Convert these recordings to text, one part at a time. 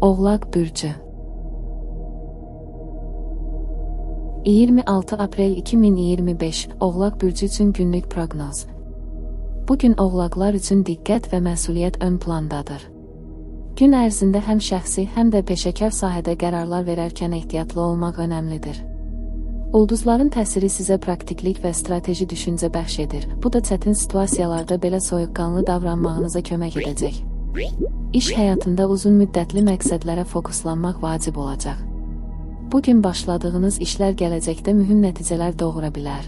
Oğlaq Bürcü 26 aprel 2025 Oğlaq Bürcü üçün günlük proqnoz. Bugün oğlaqlar üçün diqqət və məsuliyyət ön plandadır. Gün ərzində həm şəxsi, həm də peşəkar sahədə qərarlar verərkən ehtiyatlı olmaq önəmlidir. Ulduzların təsiri sizə praktiklik və strateji düşüncə bəxş edir. Bu da çətin situasiyalarda belə soyuqqanlı davranmağınıza kömək edəcək. İş həyatında uzun müddətli məqsədlərə fokuslanmaq vacib olacaq. Bugün başladığınız işlər gələcəkdə mühüm nəticələr doğura bilər.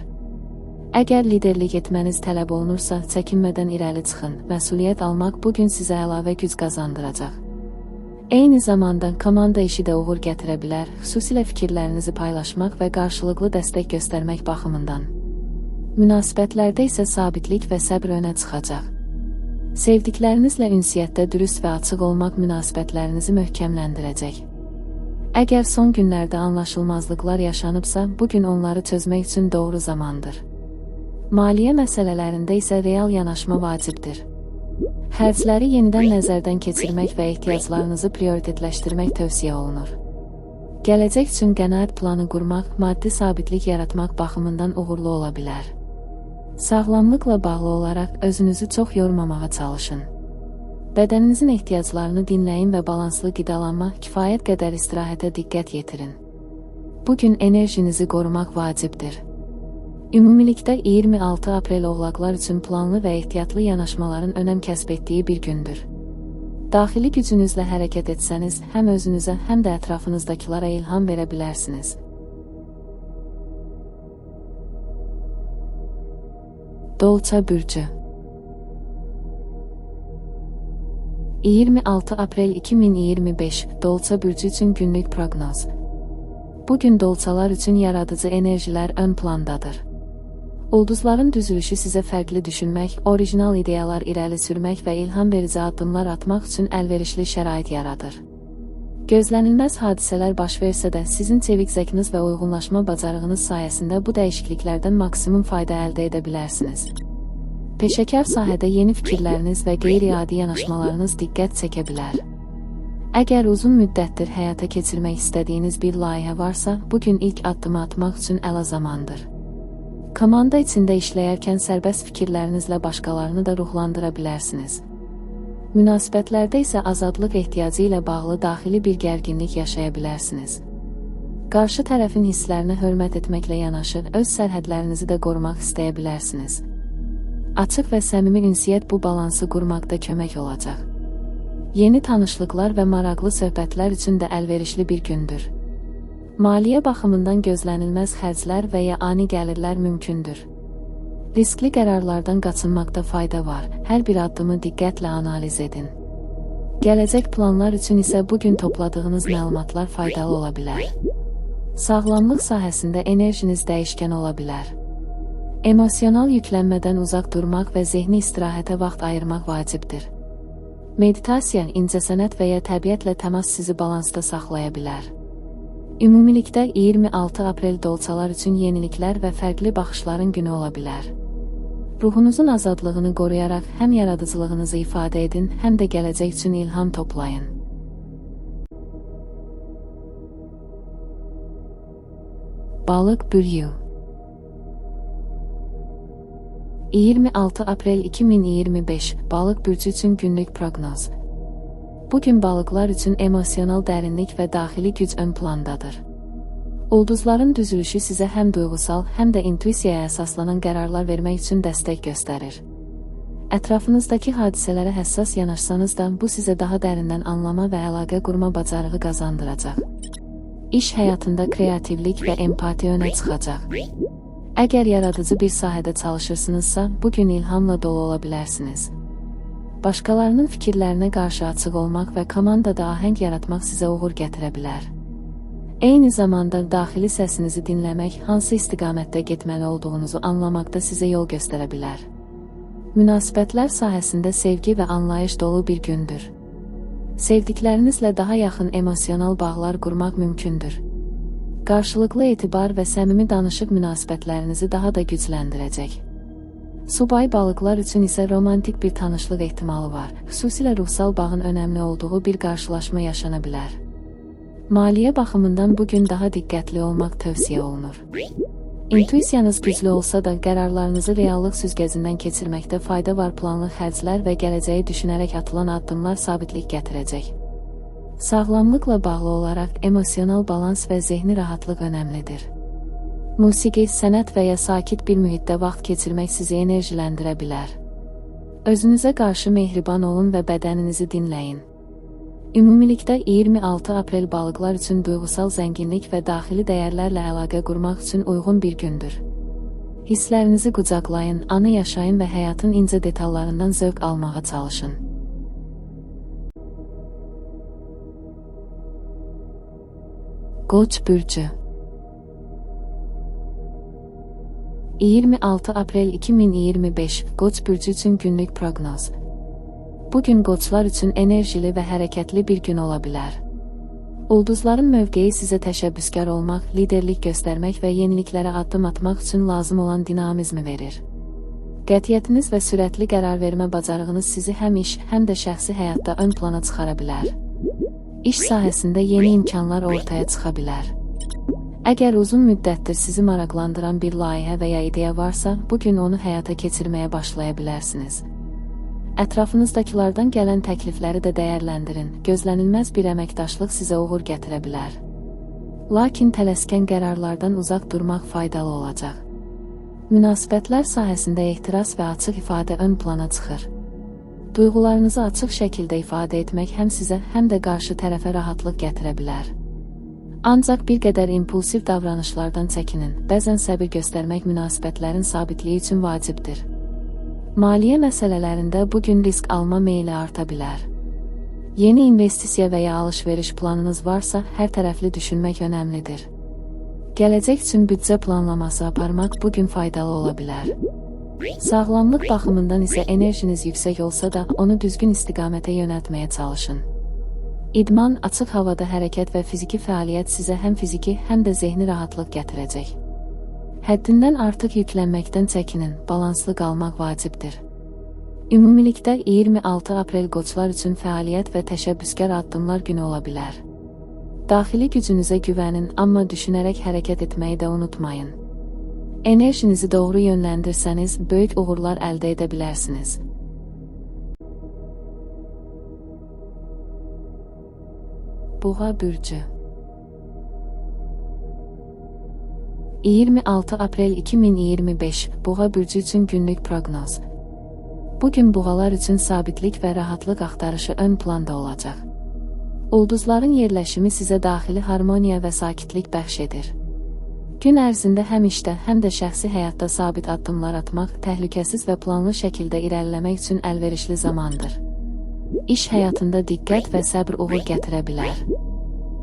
Əgər liderlik etməniz tələb olunursa, çəkinmədən irəli çıxın. Məsuliyyət almaq bugün sizə əlavə güc qazandıracaq. Eyni zamanda komanda işi də uğur gətirə bilər, xüsusilə fikirlərinizi paylaşmaq və qarşılıqlı dəstək göstərmək baxımından. Münasibətlərdə isə sabitlik və səbr önə çıxacaq. Sevdiklərinizlə ünsiyyətdə dürüst və açıq olmaq münasibətlərinizi möhkəmləndirəcək. Əgər son günlərdə anlaşılmazlıqlar yaşanıbsa, bugün onları çözmək üçün doğru zamandır. Maliyyə məsələlərində isə real yanaşma vacibdir. Xərcləri yenidən nəzərdən keçirmək və ehtiyaclarınızı prioritetləşdirmək tövsiyə olunur. Gələcək üçün qənaət planı qurmaq, maddi sabitlik yaratmaq baxımından uğurlu ola bilər. Sağlamlıqla bağlı olaraq özünüzü çox yormamağa çalışın. Bədəninizin ehtiyaclarını dinləyin və balanslı qidalanma, kifayət qədər istirahətə diqqət yetirin. Bugün enerjinizi qorumaq vacibdir. Ümumilikdə 26 aprel oğlaqlar üçün planlı və ehtiyatlı yanaşmaların önəm kəsb etdiyi bir gündür. Daxili gücünüzlə hərəkət etsəniz, həm özünüzə, həm də ətrafınızdakılara ilham verə bilərsiniz. Dolça Bürcü 26 aprel 2025 Dolça Bürcü üçün günlük proqnoz. Bugün dolçalar üçün yaradıcı enerjilər ön plandadır. Ulduzların düzülüşü sizə fərqli düşünmək, orijinal ideyalar irəli sürmək və ilham verici addımlar atmaq üçün əlverişli şərait yaradır. Gözlənilməz hadisələr baş versə də, sizin çevik zəkiniz və uyğunlaşma bacarığınız sayəsində bu dəyişikliklərdən maksimum fayda əldə edə bilərsiniz. Peşəkar sahədə yeni fikirləriniz və qeyri-adi yanaşmalarınız diqqət çəkə bilər. Əgər uzun müddətdir həyata keçirmək istədiyiniz bir layihə varsa, bugün ilk addımı atmaq üçün əla zamandır. Komanda içində işləyərkən sərbəst fikirlərinizlə başqalarını da ruhlandıra bilərsiniz. Münasibətlərdə isə azadlıq ehtiyacı ilə bağlı daxili bir gərginlik yaşaya bilərsiniz. Qarşı tərəfin hisslərinə hörmət etməklə yanaşı, öz sərhədlərinizi də qorumaq istəyə bilərsiniz. Açıq və səmimi ünsiyyət bu balansı qurmaqda kömək olacaq. Yeni tanışlıqlar və maraqlı söhbətlər üçün də əlverişli bir gündür. Maliyyə baxımından gözlənilməz xərclər və ya ani gəlirlər mümkündür. Riskli qərarlardan qaçınmaqda fayda var, hər bir addımı diqqətlə analiz edin. Gələcək planlar üçün isə bugün topladığınız məlumatlar faydalı ola bilər. Sağlamlıq sahəsində enerjiniz dəyişkən ola bilər. Emosional yüklənmədən uzaq durmaq və zehni istirahətə vaxt ayırmaq vacibdir. Meditasiya, incəsənət və ya təbiətlə təmas sizi balansda saxlaya bilər. Ümumilikdə 26 aprel dolçalar üçün yeniliklər və fərqli baxışların günü ola bilər. Ruhunuzun azadlığını qoruyaraq həm yaradıcılığınızı ifadə edin, həm də gələcək üçün ilham toplayın. Balıq Bürcü 26 aprel 2025 Balıq Bürcü üçün günlük proqnoz. Bugün balıqlar üçün emosional dərinlik və daxili güc ön plandadır. Ulduzların düzülüşü sizə həm duyğusal, həm də intuisiyaya əsaslanan qərarlar vermək üçün dəstək göstərir. Ətrafınızdakı hadisələrə həssas yanaşsanız da, bu sizə daha dərindən anlama və əlaqə qurma bacarığı qazandıracaq. İş həyatında kreativlik və empati önə çıxacaq. Əgər yaradıcı bir sahədə çalışırsınızsa, bugün ilhamla dolu ola bilərsiniz. Başqalarının fikirlərinə qarşı açıq olmaq və komandada ahəng yaratmaq sizə uğur gətirə bilər. Eyni zamanda daxili səsinizi dinləmək, hansı istiqamətdə getməli olduğunuzu anlamaqda sizə yol göstərə bilər. Münasibətlər sahəsində sevgi və anlayış dolu bir gündür. Sevdiklərinizlə daha yaxın emosional bağlar qurmaq mümkündür. Qarşılıqlı etibar və səmimi danışıq münasibətlərinizi daha da gücləndirəcək. Subay balıqlar üçün isə romantik bir tanışlıq ehtimalı var. Xüsusilə ruhsal bağın önəmli olduğu bir qarşılaşma yaşana bilər. Maliyyə baxımından bugün daha diqqətli olmaq tövsiyə olunur. İntuisiyanız güclü olsa da qərarlarınızı reallıq süzgəcindən keçirməkdə fayda var. Planlı xərclər və gələcəyi düşünərək atılan addımlar sabitlik gətirəcək. Sağlamlıqla bağlı olaraq emosional balans və zehni rahatlıq önəmlidir. Musiqi, sənət və ya sakit bir mühitdə vaxt keçirmək sizi enerjiləndirə bilər. Özünüzə qarşı mehriban olun və bədəninizi dinləyin. Ümumilikdə 26 aprel balıqlar üçün duyğusal zənginlik və daxili dəyərlərlə əlaqə qurmaq üçün uyğun bir gündür. Hisslərinizi qucaqlayın, anı yaşayın və həyatın incə detallarından zövq almağa çalışın. Qoç bürcü 26 aprel 2025 Qoç bürcü üçün günlük proqnoz. Bugün qoçlar üçün enerjili və hərəkətli bir gün ola bilər. Ulduzların mövqeyi sizə təşəbbüskar olmaq, liderlik göstərmək və yeniliklərə addım atmaq üçün lazım olan dinamizmi verir. Qətiyyətiniz və sürətli qərar vermə bacarığınız sizi həm iş, həm də şəxsi həyatda ön plana çıxara bilər. İş sahəsində yeni imkanlar ortaya çıxa bilər. Əgər uzun müddətdir sizi maraqlandıran bir layihə və ya ideya varsa, bugün onu həyata keçirməyə başlaya bilərsiniz. Ətrafınızdakilardan gələn təklifləri də dəyərləndirin. Gözlənilməz bir əməkdaşlıq sizə uğur gətirə bilər. Lakin tələskən qərarlardan uzaq durmaq faydalı olacaq. Münasibətlər sahəsində ehtiras və açıq ifadə ön plana çıxır. Duyğularınızı açıq şəkildə ifadə etmək həm sizə, həm də qarşı tərəfə rahatlıq gətirə bilər. Ancaq bir qədər impulsiv davranışlardan çəkinin. Bəzən səbir göstərmək münasibətlərin sabitliyi üçün vacibdir. Maliyyə məsələlərində bugün risk alma meyli arta bilər. Yeni investisiya və ya alış-veriş planınız varsa, hər tərəfli düşünmək önəmlidir. Gələcək üçün büdcə planlaması aparmaq bugün faydalı ola bilər. Sağlamlıq baxımından isə enerjiniz yüksək olsa da, onu düzgün istiqamətə yönəltməyə çalışın. İdman, açıq havada hərəkət və fiziki fəaliyyət sizə həm fiziki, həm də zehni rahatlıq gətirəcək. Həddindən artıq yüklənməkdən çəkinin, balanslı qalmaq vacibdir. Ümumilikdə 26 aprel qoçlar üçün fəaliyyət və təşəbbüskar addımlar günü ola bilər. Daxili gücünüzə güvənin, amma düşünərək hərəkət etməyi də unutmayın. Enerjinizi doğru yönləndirsəniz, böyük uğurlar əldə edə bilərsiniz. Boğa bürcü 26 aprel 2025 Boğa bürcü üçün günlük proqnoz. Bugün boğalar üçün sabitlik və rahatlıq axtarışı ön planda olacaq. Ulduzların yerləşimi sizə daxili harmoniya və sakitlik bəxş edir. Gün ərzində həm işdə, həm də şəxsi həyatda sabit addımlar atmaq, təhlükəsiz və planlı şəkildə irəliləmək üçün əlverişli zamandır. İş həyatında diqqət və səbr uğur gətirə bilər.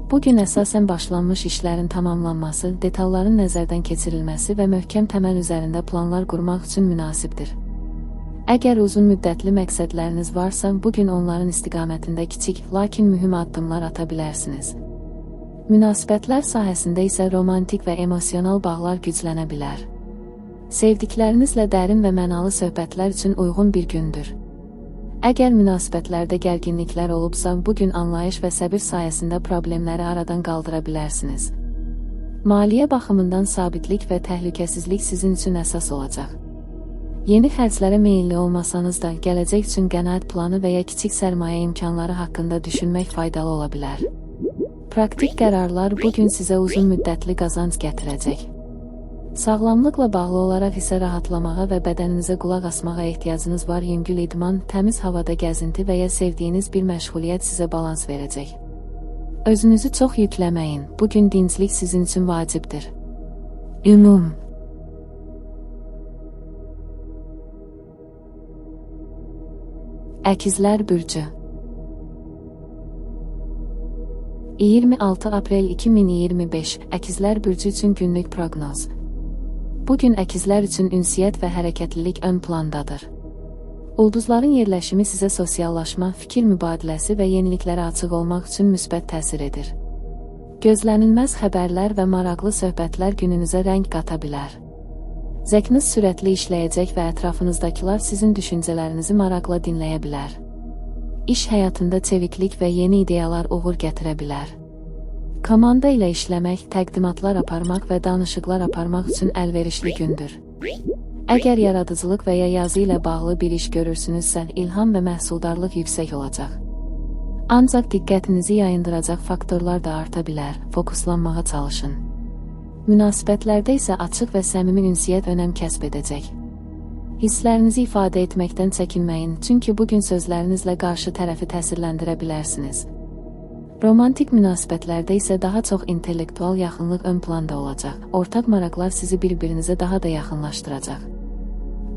Bugün əsasən başlanmış işlərin tamamlanması, detalların nəzərdən keçirilməsi və möhkəm təməl üzərində planlar qurmaq üçün münasibdir. Əgər uzun müddətli məqsədləriniz varsa, bugün onların istiqamətində kiçik, lakin mühüm addımlar ata bilərsiniz. Münasibətlər sahəsində isə romantik və emosional bağlar güclənə bilər. Sevdiklərinizlə dərin və mənalı söhbətlər üçün uyğun bir gündür. Əgər münasibətlərdə gərginliklər olubsa, bugün anlayış və səbir sayəsində problemləri aradan qaldıra bilərsiniz. Maliyyə baxımından sabitlik və təhlükəsizlik sizin üçün əsas olacaq. Yeni xərclərə meyilli olmasanız da, gələcək üçün qənaət planı və ya kiçik sərmayə imkanları haqqında düşünmək faydalı ola bilər. Praktik qərarlar bugün sizə uzun müddətli qazanc gətirəcək. Sağlamlıqla bağlı olaraq isə rahatlamağa və bədəninizə qulaq asmağa ehtiyacınız var. Yüngül idman, təmiz havada gəzinti və ya sevdiyiniz bir məşğuliyyət sizə balans verəcək. Özünüzü çox yükləməyin, bugün dinclik sizin üçün vacibdir. Əkizlər bürcü 26 aprel 2025 Əkizlər bürcü üçün günlük proqnoz. Bugün əkizlər üçün ünsiyyət və hərəkətlilik ön plandadır. Ulduzların yerləşimi sizə sosiallaşma, fikir mübadiləsi və yeniliklərə açıq olmaq üçün müsbət təsir edir. Gözlənilməz xəbərlər və maraqlı söhbətlər gününüzə rəng qata bilər. Zəhniniz sürətli işləyəcək və ətrafınızdakılar sizin düşüncələrinizi maraqla dinləyə bilər. İş həyatında çeviklik və yeni ideyalar uğur gətirə bilər. Komanda ilə işləmək, təqdimatlar aparmaq və danışıqlar aparmaq üçün əlverişli gündür. Əgər yaradıcılıq və ya yazı ilə bağlı bir iş görürsünüzsə, ilham və məhsuldarlıq yüksək olacaq. Ancaq diqqətinizi yayındıracaq faktorlar da arta bilər, fokuslanmağa çalışın. Münasibətlərdə isə açıq və səmimi ünsiyyət önəm kəsb edəcək. Hisslərinizi ifadə etməkdən çəkinməyin, çünki bugün sözlərinizlə qarşı tərəfi təsirləndirə bilərsiniz. Romantik münasibətlərdə isə daha çox intellektual yaxınlıq ön planda olacaq. Ortaq maraqlar sizi bir-birinizə daha da yaxınlaşdıracaq.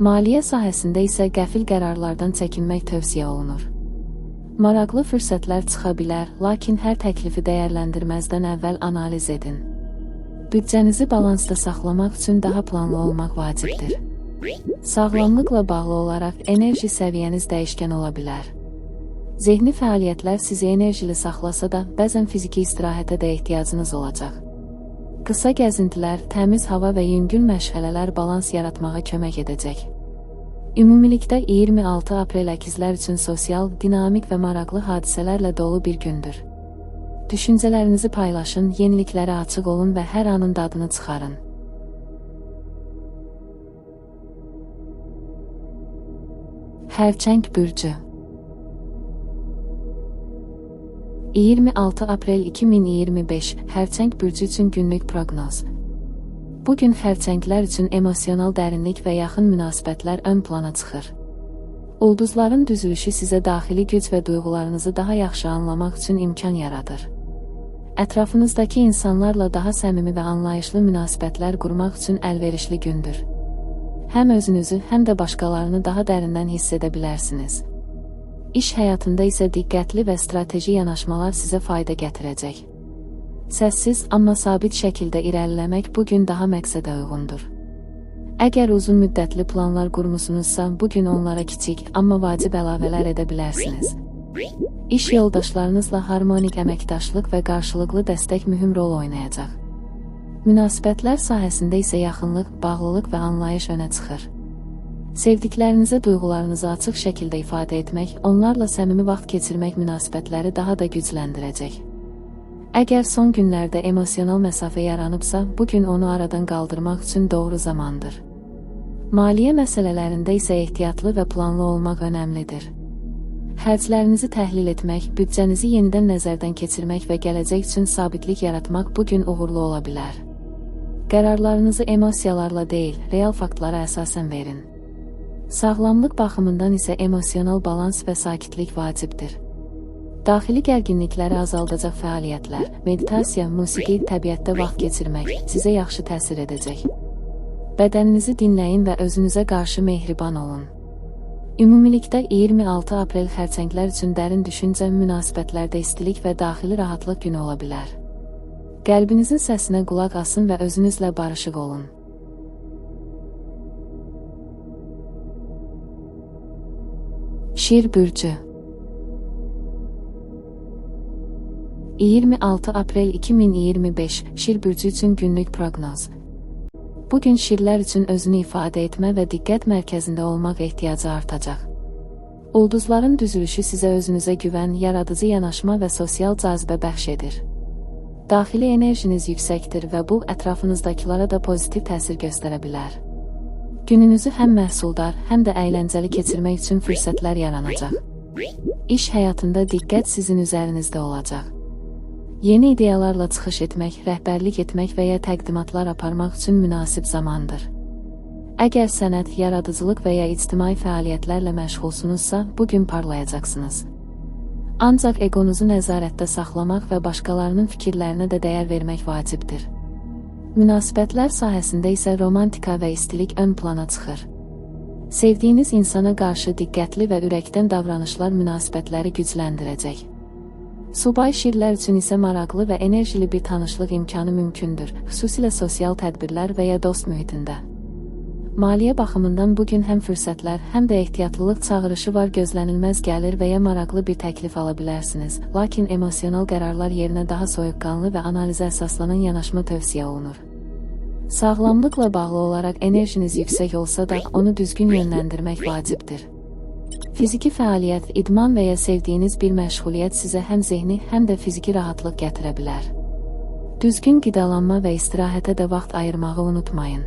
Maliyyə sahəsində isə qəfil qərarlardan çəkinmək tövsiyə olunur. Maraqlı fürsətlər çıxa bilər, lakin hər təklifi dəyərləndirməzdən əvvəl analiz edin. Büdcənizi balansda saxlamaq üçün daha planlı olmaq vacibdir. Sağlamlıqla bağlı olaraq enerji səviyyəniz dəyişkən ola bilər. Zehni fəaliyyətlər sizi enerjili saxlasa da, bəzən fiziki istirahətə də ehtiyacınız olacaq. Qısa gəzintilər, təmiz hava və yüngül məşğələlər balans yaratmağa kömək edəcək. Ümumilikdə 26 aprel əkizlər üçün sosial, dinamik və maraqlı hadisələrlə dolu bir gündür. Düşüncələrinizi paylaşın, yeniliklərə açıq olun və hər anın dadını çıxarın. Xərçəng bürcü 26 aprel 2025 Xərçəng bürcü üçün günlük proqnoz. Bugün xərçənglər üçün emosional dərinlik və yaxın münasibətlər ön plana çıxır. Ulduzların düzülüşü sizə daxili güc və duyğularınızı daha yaxşı anlamaq üçün imkan yaradır. Ətrafınızdakı insanlarla daha səmimi və anlayışlı münasibətlər qurmaq üçün əlverişli gündür. Həm özünüzü, həm də başqalarını daha dərindən hiss edə bilərsiniz. İş həyatında isə diqqətli və strateji yanaşmalar sizə fayda gətirəcək. Səssiz, amma sabit şəkildə irəliləmək bugün daha məqsədə uyğundur. Əgər uzun müddətli planlar qurmusunuzsa, bugün onlara kiçik, amma vacib əlavələr edə bilərsiniz. İş yoldaşlarınızla harmonik əməkdaşlıq və qarşılıqlı dəstək mühüm rol oynayacaq. Münasibətlər sahəsində isə yaxınlıq, bağlılıq və anlayış önə çıxır. Sevdiklərinizə duyğularınızı açıq şəkildə ifadə etmək, onlarla səmimi vaxt keçirmək münasibətləri daha da gücləndirəcək. Əgər son günlərdə emosional məsafə yaranıbsa, bugün onu aradan qaldırmaq üçün doğru zamandır. Maliyyə məsələlərində isə ehtiyatlı və planlı olmaq önəmlidir. Xərclərinizi təhlil etmək, büdcənizi yenidən nəzərdən keçirmək və gələcək üçün sabitlik yaratmaq bugün uğurlu ola bilər. Qərarlarınızı emosiyalarla deyil, real faktlara əsasən verin. Sağlamlıq baxımından isə emosional balans və sakitlik vacibdir. Daxili gərginlikləri azaldacaq fəaliyyətlər, meditasiya, musiqi, təbiətdə vaxt keçirmək sizə yaxşı təsir edəcək. Bədəninizi dinləyin və özünüzə qarşı mehriban olun. Ümumilikdə 26 aprel xərçənglər üçün dərin düşüncə, münasibətlərdə istilik və daxili rahatlıq günü ola bilər. Qəlbinizin səsinə qulaq asın və özünüzlə barışıq olun. Şir bürcü 26 aprel 2025 Şir bürcü üçün günlük proqnoz. Bugün şirlər üçün özünü ifadə etmə və diqqət mərkəzində olmaq ehtiyacı artacaq. Ulduzların düzülüşü sizə özünüzə güvən, yaradıcı yanaşma və sosial cazibə bəxş edir. Daxili enerjiniz yüksəkdir və bu, ətrafınızdakılara da pozitiv təsir göstərə bilər. Gününüzü həm məhsuldar, həm də əyləncəli keçirmək üçün fürsətlər yaranacaq. İş həyatında diqqət sizin üzərinizdə olacaq. Yeni ideyalarla çıxış etmək, rəhbərlik etmək və ya təqdimatlar aparmaq üçün münasib zamandır. Əgər sənət, yaradıcılıq və ya ictimai fəaliyyətlərlə məşğulsunuzsa, bugün parlayacaqsınız. Ancaq egonuzu nəzarətdə saxlamaq və başqalarının fikirlərinə də dəyər vermək vacibdir. Münasibətlər sahəsində isə romantika və istilik ön plana çıxır. Sevdiyiniz insana qarşı diqqətli və ürəkdən davranışlar münasibətləri gücləndirəcək. Subay şirlər üçün isə maraqlı və enerjili bir tanışlıq imkanı mümkündür, xüsusilə sosial tədbirlər və ya dost mühitində. Maliyyə baxımından bugün həm fürsətlər, həm də ehtiyatlılıq çağırışı var, gözlənilməz gəlir və ya maraqlı bir təklif ala bilərsiniz, lakin emosional qərarlar yerinə daha soyuqqanlı və analizə əsaslanan yanaşma tövsiyə olunur. Sağlamlıqla bağlı olaraq enerjiniz yüksək olsa da onu düzgün yönləndirmək vacibdir. Fiziki fəaliyyət, idman və ya sevdiyiniz bir məşğuliyyət sizə həm zehni, həm də fiziki rahatlıq gətirə bilər. Düzgün qidalanma və istirahətə də vaxt ayırmağı unutmayın.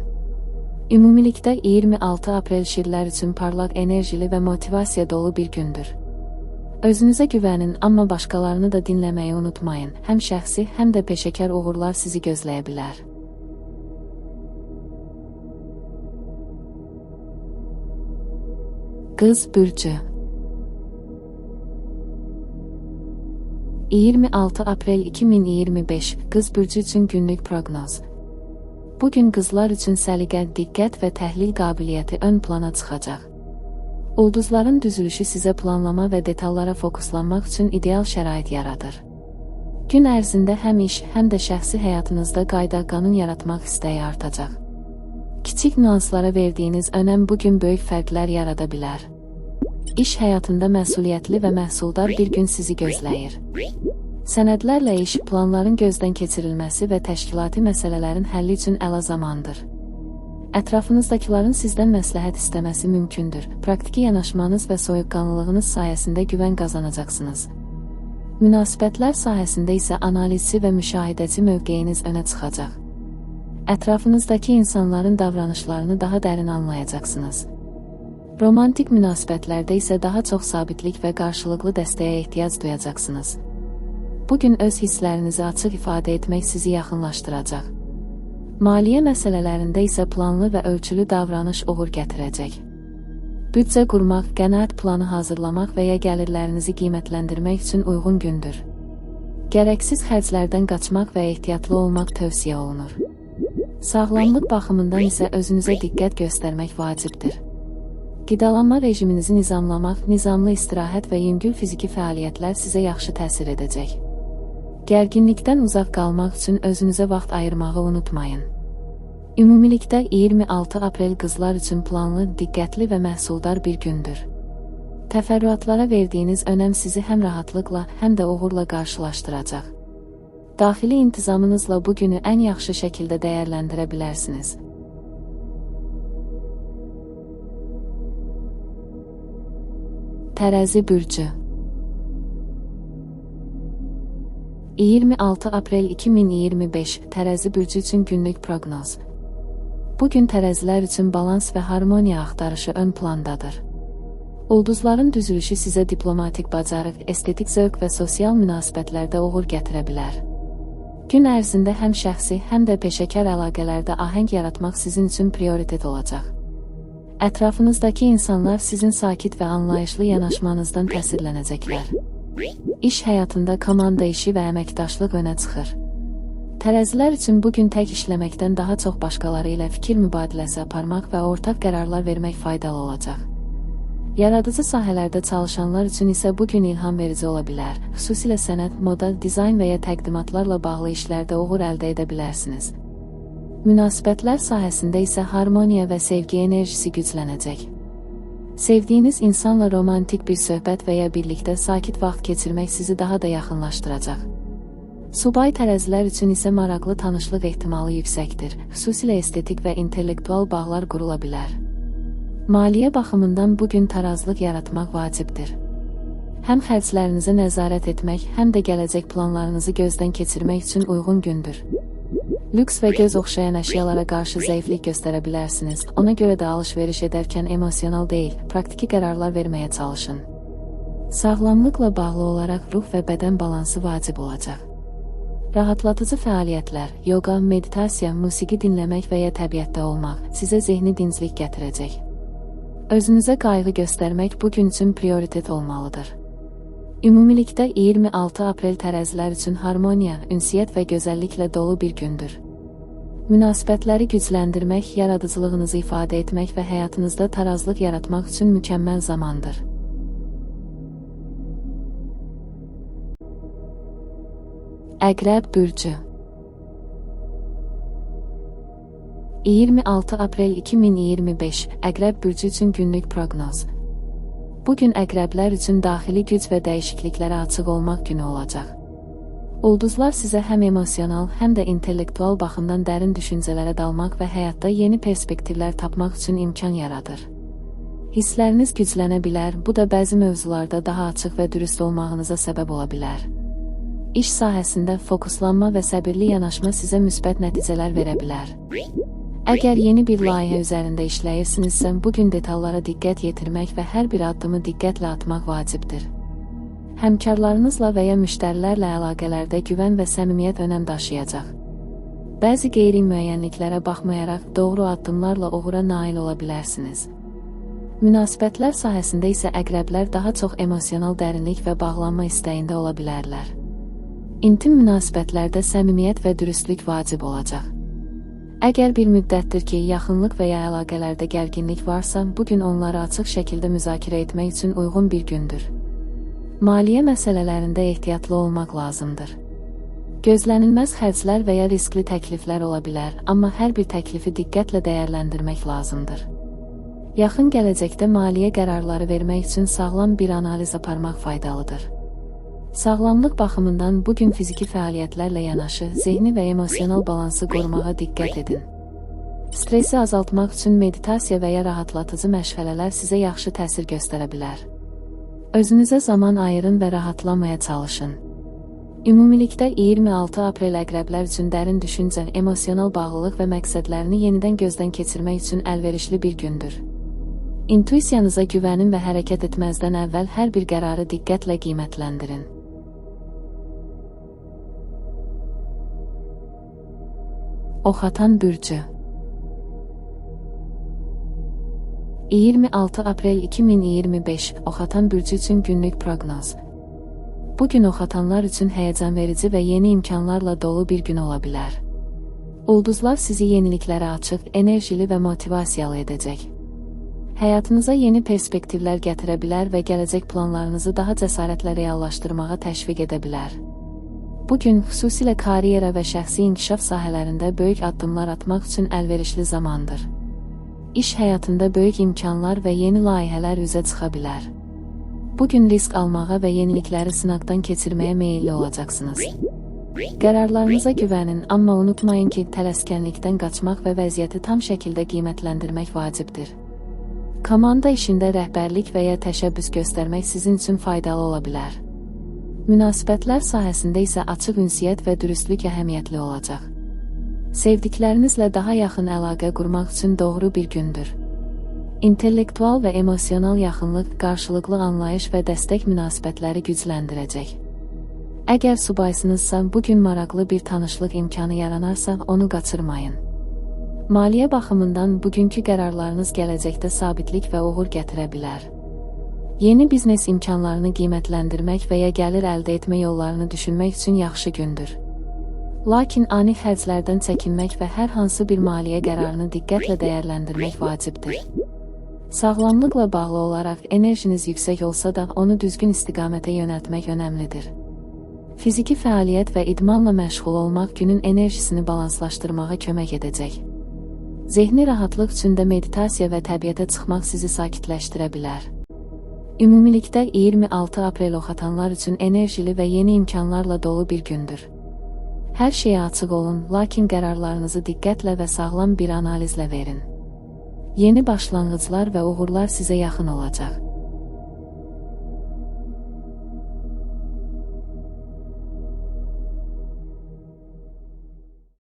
Ümumilikdə 26 aprel şirlər üçün parlaq enerjili və motivasiya dolu bir gündür. Özünüzə güvənin, amma başqalarını da dinləməyi unutmayın. Həm şəxsi, həm də peşəkar uğurlar sizi gözləyə bilər. Qız bürcü. 26 aprel 2025 Qız bürcü üçün günlük proqnoz. Bugün qızlar üçün səliqə, diqqət və təhlil qabiliyyəti ön plana çıxacaq. Ulduzların düzülüşü sizə planlama və detallara fokuslanmaq üçün ideal şərait yaradır. Gün ərzində həm iş, həm də şəxsi həyatınızda qayda-qanun yaratmaq istəyi artacaq. Kiçik nüanslara verdiyiniz önəm bugün böyük fərqlər yarada bilər. İş həyatında məsuliyyətli və məhsuldar bir gün sizi gözləyir. Sənədlərlə iş, planların gözdən keçirilməsi və təşkilati məsələlərin həlli üçün əla zamandır. Ətrafınızdakiların sizdən məsləhət istəməsi mümkündür. Praktiki yanaşmanız və soyuqqanlılığınız sayəsində güvən qazanacaqsınız. Münasibətlər sahəsində isə analizçi və müşahidəçi mövqeyiniz önə çıxacaq. Ətrafınızdakı insanların davranışlarını daha dərin anlayacaqsınız. Romantik münasibətlərdə isə daha çox sabitlik və qarşılıqlı dəstəyə ehtiyac duyacaqsınız. Bugün öz hisslərinizi açıq ifadə etmək sizi yaxınlaşdıracaq. Maliyyə məsələlərində isə planlı və ölçülü davranış uğur gətirəcək. Büdcə qurmaq, qənaət planı hazırlamaq və ya gəlirlərinizi qiymətləndirmək üçün uyğun gündür. Gərəksiz xərclərdən qaçmaq və ehtiyatlı olmaq tövsiyə olunur. Sağlamlıq baxımından isə özünüzə diqqət göstərmək vacibdir. Qidalanma rejiminizi nizamlamaq, nizamlı istirahət və yüngül fiziki fəaliyyətlər sizə yaxşı təsir edəcək. Gərginlikdən uzaq qalmaq üçün özünüzə vaxt ayırmağı unutmayın. Ümumilikdə 26 aprel qızlar üçün planlı, diqqətli və məhsuldar bir gündür. Təfərrüatlara verdiyiniz önəm sizi həm rahatlıqla, həm də uğurla qarşılaşdıracaq. Daxili intizamınızla bu günü ən yaxşı şəkildə dəyərləndirə bilərsiniz. Tərəzi bürcü. 26 aprel 2025 Tərəzi bürcü üçün günlük proqnoz. Bugün tərəzilər üçün balans və harmoniya axtarışı ön plandadır. Ulduzların düzülüşü sizə diplomatik bacarıq, estetik zövq və sosial münasibətlərdə uğur gətirə bilər. Gün ərzində həm şəxsi, həm də peşəkar əlaqələrdə ahəng yaratmaq sizin üçün prioritet olacaq. Ətrafınızdakı insanlar sizin sakit və anlayışlı yanaşmanızdan təsirlənəcəklər. İş həyatında komanda işi və əməkdaşlıq önə çıxır. Tərəzilər üçün bugün tək işləməkdən daha çox başqaları ilə fikir mübadiləsi aparmaq və ortaq qərarlar vermək faydalı olacaq. Yaradıcı sahələrdə çalışanlar üçün isə bugün ilham verici ola bilər. Xüsusilə sənət, moda, dizayn və ya təqdimatlarla bağlı işlərdə uğur əldə edə bilərsiniz. Münasibətlər sahəsində isə harmoniya və sevgi enerjisi güclənəcək. Sevdiyiniz insanla romantik bir söhbət və ya birlikdə sakit vaxt keçirmək sizi daha da yaxınlaşdıracaq. Subay tərəzilər üçün isə maraqlı tanışlıq ehtimalı yüksəkdir. Xüsusilə estetik və intellektual bağlar qurula bilər. Maliyyə baxımından bugün tarazlıq yaratmaq vacibdir. Həm xərclərinizə nəzarət etmək, həm də gələcək planlarınızı gözdən keçirmək üçün uyğun gündür. Lüks və göz oxşayan əşyalara qarşı zəiflik göstərə bilərsiniz. Ona görə də alış-veriş edərkən emosional deyil, praktiki qərarlar verməyə çalışın. Sağlamlıqla bağlı olaraq ruh və bədən balansı vacib olacaq. Rahatlatıcı fəaliyyətlər, yoga, meditasiya, musiqi dinləmək və ya təbiətdə olmaq sizə zehni dinclik gətirəcək. Özünüzə qayğı göstərmək bugün üçün prioritet olmalıdır. Ümumilikdə 26 aprel tərəzilər üçün harmoniya, ünsiyyət və gözəlliklə dolu bir gündür. Münasibətləri gücləndirmək, yaradıcılığınızı ifadə etmək və həyatınızda tarazlıq yaratmaq üçün mükəmməl zamandır. Əqrəb bürcü. 26 aprel 2025 Əqrəb bürcü üçün günlük proqnoz. Bugün əqrəblər üçün daxili güc və dəyişikliklərə açıq olmaq günü olacaq. Ulduzlar sizə həm emosional, həm də intellektual baxımdan dərin düşüncələrə dalmaq və həyatda yeni perspektivlər tapmaq üçün imkan yaradır. Hissləriniz güclənə bilər, bu da bəzi mövzularda daha açıq və dürüst olmağınıza səbəb ola bilər. İş sahəsində fokuslanma və səbirli yanaşma sizə müsbət nəticələr verə bilər. Əgər yeni bir layihə üzərində işləyirsinizsə, bugün detallara diqqət yetirmək və hər bir addımı diqqətlə atmaq vacibdir. Həmkarlarınızla və ya müştərilərlə əlaqələrdə güvən və səmimiyyət önəm daşıyacaq. Bəzi qeyri-müəyyənliklərə baxmayaraq doğru addımlarla uğura nail ola bilərsiniz. Münasibətlər sahəsində isə əqrəblər daha çox emosional dərinlik və bağlanma istəyində ola bilərlər. İntim münasibətlərdə səmimiyyət və dürüstlük vacib olacaq. Əgər bir müddətdir ki, yaxınlıq və ya əlaqələrdə gərginlik varsa, bugün onları açıq şəkildə müzakirə etmək üçün uyğun bir gündür. Maliyyə məsələlərində ehtiyatlı olmaq lazımdır. Gözlənilməz xərclər və ya riskli təkliflər ola bilər, amma hər bir təklifi diqqətlə dəyərləndirmək lazımdır. Yaxın gələcəkdə maliyyə qərarları vermək üçün sağlam bir analiz aparmaq faydalıdır. Sağlamlıq baxımından bugün fiziki fəaliyyətlərlə yanaşı, zehni və emosional balansı qorumağa diqqət edin. Stresi azaltmaq üçün meditasiya və ya rahatlatıcı məşğələlər sizə yaxşı təsir göstərə bilər. Özünüzə zaman ayırın və rahatlamaya çalışın. Ümumilikdə 26 aprel əqrəblər üçün dərin düşüncə, emosional bağlılıq və məqsədlərini yenidən gözdən keçirmək üçün əlverişli bir gündür. İntuisiyanıza güvənin və hərəkət etməzdən əvvəl hər bir qərarı diqqətlə qiymətləndirin. Oxatan bürcü 26 aprel 2025 Oxatan bürcü üçün günlük proqnoz. Bugün oxatanlar üçün həyəcanverici və yeni imkanlarla dolu bir gün ola bilər. Ulduzlar sizi yeniliklərə açıq, enerjili və motivasiyalı edəcək. Həyatınıza yeni perspektivlər gətirə bilər və gələcək planlarınızı daha cəsarətlə reallaşdırmağa təşviq edə bilər. Bugün xüsusilə karyera və şəxsi inkişaf sahələrində böyük addımlar atmaq üçün əlverişli zamandır. İş həyatında böyük imkanlar və yeni layihələr üzə çıxa bilər. Bugün risk almağa və yenilikləri sınaqdan keçirməyə meyilli olacaqsınız. Qərarlarınıza güvənin, amma unutmayın ki, tələskənlikdən qaçmaq və vəziyyəti tam şəkildə qiymətləndirmək vacibdir. Komanda işində rəhbərlik və ya təşəbbüs göstərmək sizin üçün faydalı ola bilər. Münasibətlər sahəsində isə açıq ünsiyyət və dürüstlük əhəmiyyətli olacaq. Sevdiklərinizlə daha yaxın əlaqə qurmaq üçün doğru bir gündür. İntellektual və emosional yaxınlıq, qarşılıqlı anlayış və dəstək münasibətləri gücləndirəcək. Əgər subaysınızsa, bugün maraqlı bir tanışlıq imkanı yaranarsa, onu qaçırmayın. Maliyyə baxımından bugünkü qərarlarınız gələcəkdə sabitlik və uğur gətirə bilər. Yeni biznes imkanlarını qiymətləndirmək və ya gəlir əldə etmə yollarını düşünmək üçün yaxşı gündür. Lakin ani xərclərdən çəkinmək və hər hansı bir maliyyə qərarını diqqətlə dəyərləndirmək vacibdir. Sağlamlıqla bağlı olaraq enerjiniz yüksək olsa da, onu düzgün istiqamətə yönəltmək önəmlidir. Fiziki fəaliyyət və idmanla məşğul olmaq günün enerjisini balanslaşdırmağa kömək edəcək. Zehni rahatlıq üçün də meditasiya və təbiətə çıxmaq sizi sakitləşdirə bilər. Ümumilikdə 26 aprel oxatanlar üçün enerjili və yeni imkanlarla dolu bir gündür. Hər şeyə açıq olun, lakin qərarlarınızı diqqətlə və sağlam bir analizlə verin. Yeni başlanğıclar və uğurlar sizə yaxın olacaq.